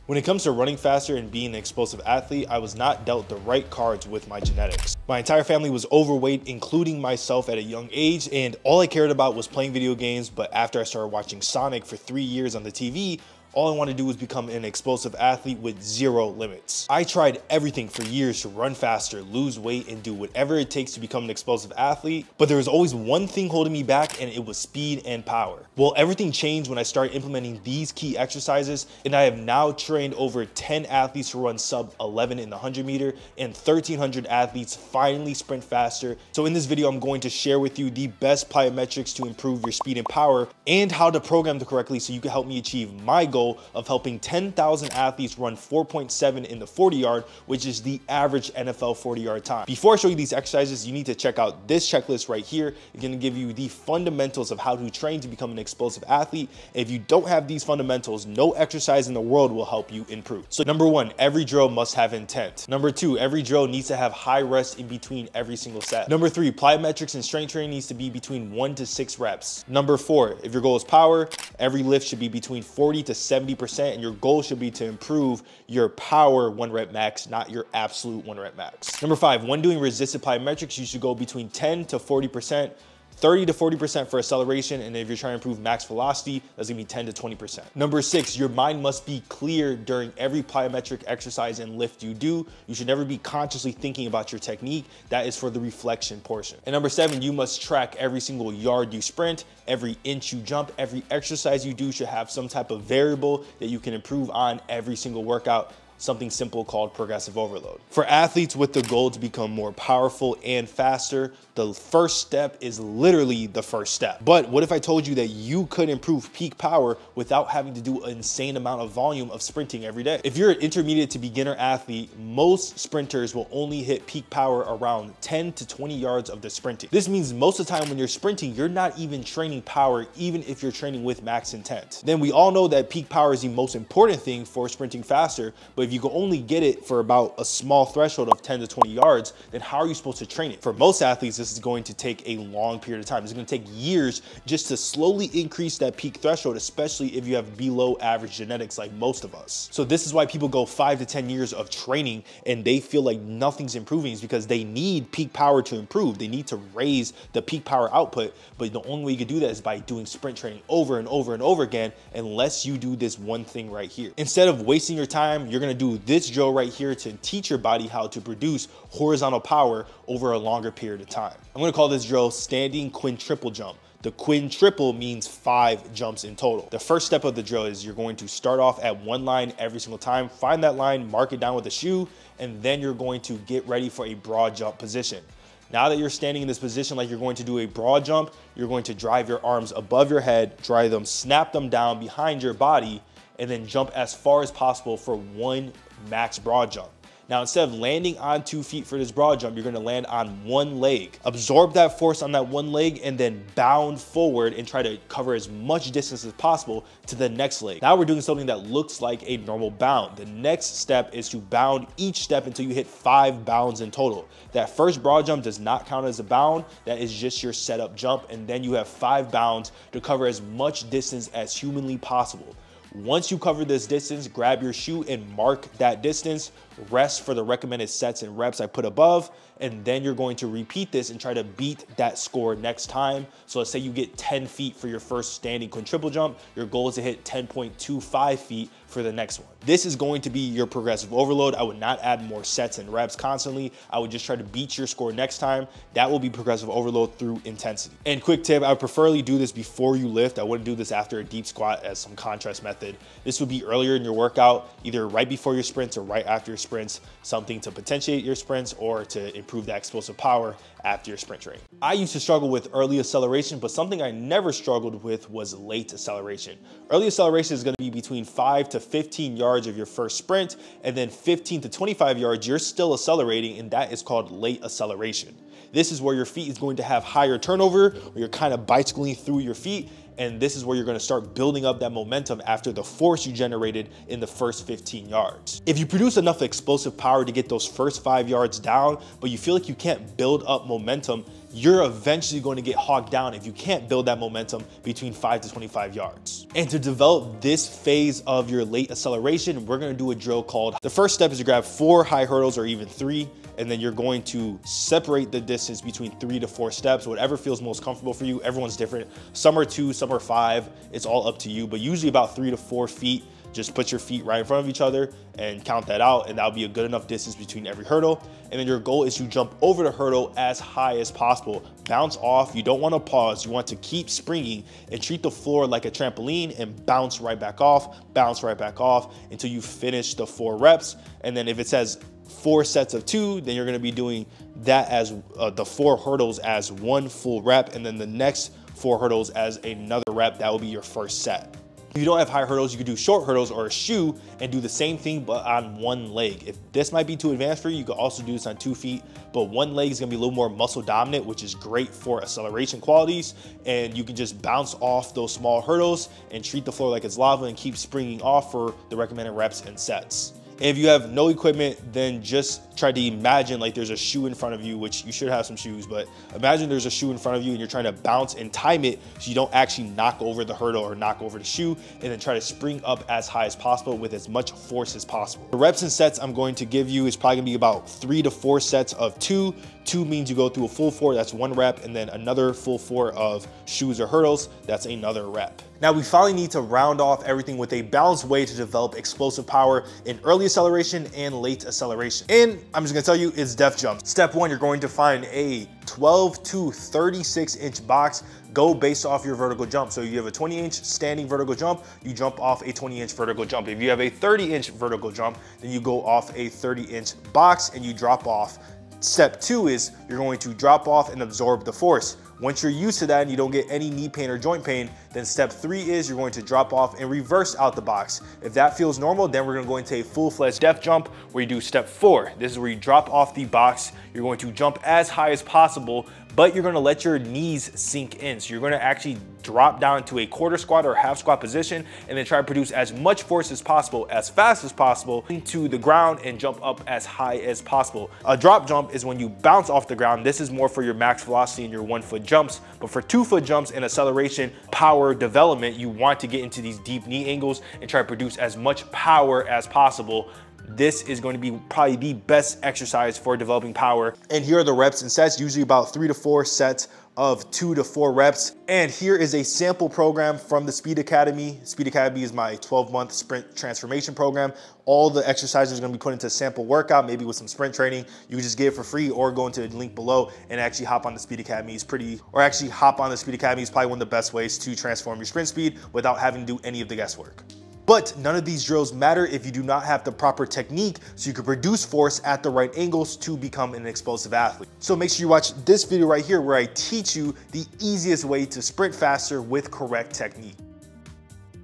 When it comes to running faster and being an explosive athlete, I was not dealt the right cards with my genetics. My entire family was overweight, including myself at a young age, and all I cared about was playing video games. But after I started watching Sonic for 3 years on the TV, all I wanted to do was become an explosive athlete with zero limits. I tried everything for years to run faster, lose weight, and do whatever it takes to become an explosive athlete, but there was always one thing holding me back, and it was speed and power. Well, everything changed when I started implementing these key exercises, and I have now trained over 10 athletes to run sub 11 in the 100 meter, and 1,300 athletes finally sprint faster. So in this video, I'm going to share with you the best plyometrics to improve your speed and power, and how to program them correctly so you can help me achieve my goal of helping 10,000 athletes run 4.7 in the 40-yard, which is the average NFL 40-yard time. Before I show you these exercises, you need to check out this checklist right here. It's going to give you the fundamentals of how to train to become an explosive athlete. If you don't have these fundamentals, no exercise in the world will help you improve. So number 1, every drill must have intent. Number 2, every drill needs to have high rest in between every single set. Number 3, plyometrics and strength training needs to be between 1 to 6 reps. Number 4, if your goal is power, every lift should be between 40 to 70%, and your goal should be to improve your power 1 rep max, not your absolute 1 rep max. Number 5, when doing resisted plyometrics, you should go between 10 to 40%, 30 to 40% for acceleration, and if you're trying to improve max velocity, that's gonna be 10 to 20%. Number 6, your mind must be clear during every plyometric exercise and lift you do. You should never be consciously thinking about your technique. That is for the reflection portion. And number 7, you must track every single yard you sprint, every inch you jump, every exercise you do should have some type of variable that you can improve on every single workout. Something simple called progressive overload. For athletes with the goal to become more powerful and faster, the first step is literally the first step. But what if I told you that you could improve peak power without having to do an insane amount of volume of sprinting every day? If you're an intermediate to beginner athlete, most sprinters will only hit peak power around 10 to 20 yards of the sprinting. This means most of the time when you're sprinting, you're not even training power, even if you're training with max intent. Then we all know that peak power is the most important thing for sprinting faster, but if you can only get it for about a small threshold of 10 to 20 yards, then how are you supposed to train it? For most athletes, this is going to take a long period of time. It's going to take years just to slowly increase that peak threshold, especially if you have below average genetics like most of us. So this is why people go 5 to 10 years of training and they feel like nothing's improving, is because they need peak power to improve. They need to raise the peak power output, but the only way you can do that is by doing sprint training over and over and over again, unless you do this one thing right here. Instead of wasting your time, you're going to do this drill right here to teach your body how to produce horizontal power over a longer period of time. I'm going to call this drill standing quintuple jump. The quintuple means 5 jumps in total. The first step of the drill is you're going to start off at one line every single time. Find that line, mark it down with a shoe, and then you're going to get ready for a broad jump position. Now that you're standing in this position like you're going to do a broad jump, you're going to drive your arms above your head, drive them, snap them down behind your body, and then jump as far as possible for 1 max broad jump. Now, instead of landing on 2 feet for this broad jump, you're going to land on 1 leg. Absorb that force on that 1 leg and then bound forward and try to cover as much distance as possible to the next leg. Now we're doing something that looks like a normal bound. The next step is to bound each step until you hit 5 bounds in total. That first broad jump does not count as a bound. That is just your setup jump. And then you have 5 bounds to cover as much distance as humanly possible. Once you cover this distance, grab your shoe and mark that distance. Rest for the recommended sets and reps I put above, and then you're going to repeat this and try to beat that score next time. So let's say you get 10 feet for your first standing quintuple jump. Your goal is to hit 10.25 feet for the next one. This is going to be your progressive overload. I would not add more sets and reps constantly. I would just try to beat your score next time. That will be progressive overload through intensity. And quick tip, I would preferably do this before you lift. I wouldn't do this after a deep squat as some contrast method. This would be earlier in your workout, either right before your sprints or right after your sprints, something to potentiate your sprints or to improve that explosive power after your sprint training. I used to struggle with early acceleration, but something I never struggled with was late acceleration. Early acceleration is going to be between 5 to 15 yards of your first sprint, and then 15 to 25 yards, you're still accelerating, and that is called late acceleration. This is where your feet is going to have higher turnover, where you're kind of bicycling through your feet, and this is where you're gonna start building up that momentum after the force you generated in the first 15 yards. If you produce enough explosive power to get those first 5 yards down, but you feel like you can't build up momentum, you're eventually going to get hogged down if you can't build that momentum between 5 to 25 yards. And to develop this phase of your late acceleration, we're gonna do a drill called, the first step is to grab 4 high hurdles or even 3, and then you're going to separate the distance between 3 to 4 steps, whatever feels most comfortable for you. Everyone's different. Some are 2, some are 5. It's all up to you, but usually about 3 to 4 feet. Just put your feet right in front of each other and count that out, and that'll be a good enough distance between every hurdle. And then your goal is to jump over the hurdle as high as possible. Bounce off. You don't want to pause. You want to keep springing and treat the floor like a trampoline and bounce right back off until you finish the 4 reps. And then if it says 4 sets of 2, then you're going to be doing that as the 4 hurdles as 1 full rep, and then the next 4 hurdles as another rep. That will be your first set. If you don't have high hurdles, you could do short hurdles or a shoe and do the same thing but on 1 leg. If this might be too advanced for you, you could also do this on 2 feet, but 1 leg is gonna be a little more muscle dominant, which is great for acceleration qualities, and you can just bounce off those small hurdles and treat the floor like it's lava and keep springing off for the recommended reps and sets. And if you have no equipment, then just try to imagine like there's a shoe in front of you, which you should have some shoes, but imagine there's a shoe in front of you and you're trying to bounce and time it so you don't actually knock over the hurdle or knock over the shoe, and then try to spring up as high as possible with as much force as possible. The reps and sets I'm going to give you is probably gonna be about 3 to 4 sets of 2. 2 means you go through a full 4, that's 1 rep, and then another full 4 of shoes or hurdles, that's another rep. Now we finally need to round off everything with a balanced way to develop explosive power in early acceleration and late acceleration. And I'm just gonna tell you, it's def jumps. Step 1, you're going to find a 12 to 36 inch box. Go based off your vertical jump. So you have a 20-inch standing vertical jump, you jump off a 20-inch vertical jump. If you have a 30-inch vertical jump, then you go off a 30-inch box and you drop off. Step 2 is you're going to drop off and absorb the force. Once you're used to that and you don't get any knee pain or joint pain, then step 3 is you're going to drop off and reverse out the box. If that feels normal, then we're gonna go into a full-fledged def jump where you do step 4. This is where you drop off the box. You're going to jump as high as possible, but you're gonna let your knees sink in. So you're gonna actually drop down to a quarter squat or half squat position and then try to produce as much force as possible, as fast as possible into the ground and jump up as high as possible. A drop jump is when you bounce off the ground. This is more for your max velocity and your 1-foot jumps, but for 2-foot jumps and acceleration power development, you want to get into these deep knee angles and try to produce as much power as possible. This is going to be probably the best exercise for developing power. And here are the reps and sets, usually about 3 to 4 sets of 2 to 4 reps. And here is a sample program from the Speed Academy. Speed Academy is my 12-month sprint transformation program. All the exercises are gonna be put into a sample workout, maybe with some sprint training. You can just get it for free or go into the link below and actually hop on the Speed Academy. Hop on the Speed Academy is probably one of the best ways to transform your sprint speed without having to do any of the guesswork. But none of these drills matter if you do not have the proper technique so you can produce force at the right angles to become an explosive athlete. So make sure you watch this video right here where I teach you the easiest way to sprint faster with correct technique.